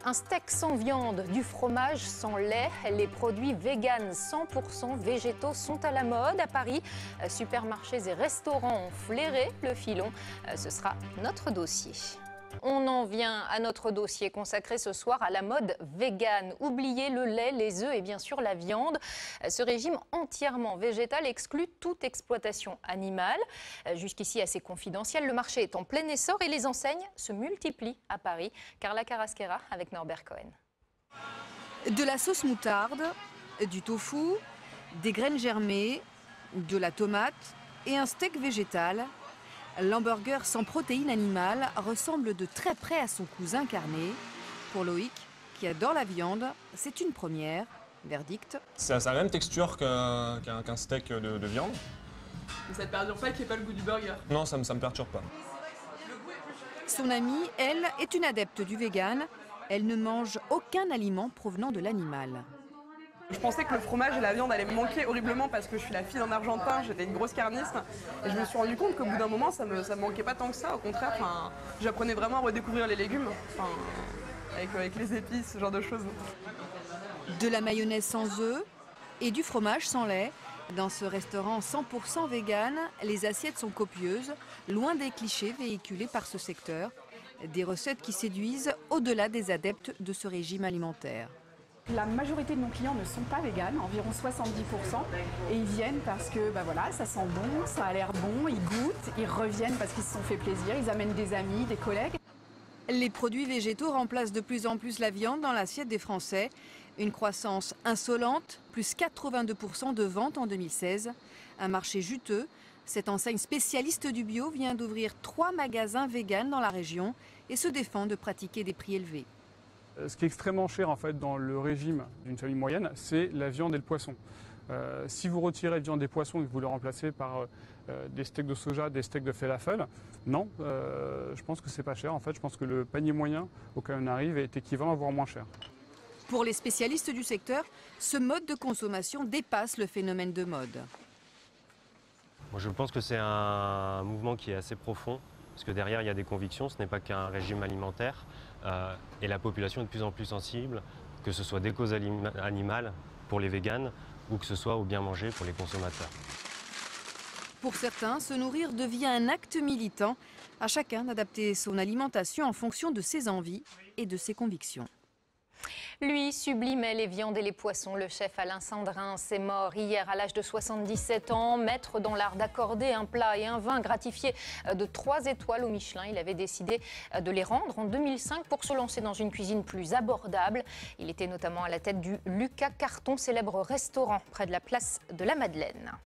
Un steak sans viande, du fromage sans lait, les produits véganes 100% végétaux sont à la mode à Paris. Supermarchés et restaurants ont flairé le filon. Ce sera notre dossier. On en vient à notre dossier consacré ce soir à la mode végane. Oubliez le lait, les œufs et bien sûr la viande. Ce régime entièrement végétal exclut toute exploitation animale. Jusqu'ici assez confidentiel, le marché est en plein essor et les enseignes se multiplient à Paris. Carla Carrasquera avec Norbert Cohen. De la sauce moutarde, du tofu, des graines germées, de la tomate et un steak végétal. L'hamburger sans protéines animales ressemble de très près à son cousin carné. Pour Loïc, qui adore la viande, c'est une première. Verdict. Ça a la même texture qu'un steak de viande. Mais ça te perturbe pas qu'il n'y ait pas le goût du burger? Non, ça me perturbe pas. Son amie, elle, est une adepte du vegan. Elle ne mange aucun aliment provenant de l'animal. Je pensais que le fromage et la viande allaient me manquer horriblement parce que je suis la fille d'un Argentin, j'étais une grosse carniste. Et je me suis rendu compte qu'au bout d'un moment, ça me manquait pas tant que ça. Au contraire, j'apprenais vraiment à redécouvrir les légumes, avec les épices, ce genre de choses. De la mayonnaise sans œufs et du fromage sans lait. Dans ce restaurant 100% vegan, les assiettes sont copieuses, loin des clichés véhiculés par ce secteur. Des recettes qui séduisent au-delà des adeptes de ce régime alimentaire. La majorité de nos clients ne sont pas véganes, environ 70%, et ils viennent parce que voilà, ça sent bon, ça a l'air bon, ils goûtent, ils reviennent parce qu'ils se sont fait plaisir, ils amènent des amis, des collègues. Les produits végétaux remplacent de plus en plus la viande dans l'assiette des Français. Une croissance insolente, plus 82% de ventes en 2016. Un marché juteux. Cette enseigne spécialiste du bio vient d'ouvrir 3 magasins véganes dans la région et se défend de pratiquer des prix élevés. Ce qui est extrêmement cher en fait dans le régime d'une famille moyenne, c'est la viande et le poisson. Si vous retirez la viande et poissons et que vous le remplacez par des steaks de soja, des steaks de falafel, non, je pense que c'est pas cher. En fait, je pense que le panier moyen auquel on arrive est équivalent, voire moins cher. Pour les spécialistes du secteur, ce mode de consommation dépasse le phénomène de mode. Moi, je pense que c'est un mouvement qui est assez profond. Parce que derrière, il y a des convictions, ce n'est pas qu'un régime alimentaire. Et la population est de plus en plus sensible, que ce soit des causes animales pour les véganes ou que ce soit au bien manger pour les consommateurs. Pour certains, se nourrir devient un acte militant. À chacun d'adapter son alimentation en fonction de ses envies et de ses convictions. Lui sublimait les viandes et les poissons. Le chef Alain Sandrin s'est mort hier à l'âge de 77 ans. Maître dans l'art d'accorder un plat et un vin gratifié de 3 étoiles au Michelin. Il avait décidé de les rendre en 2005 pour se lancer dans une cuisine plus abordable. Il était notamment à la tête du Lucas Carton, célèbre restaurant près de la place de la Madeleine.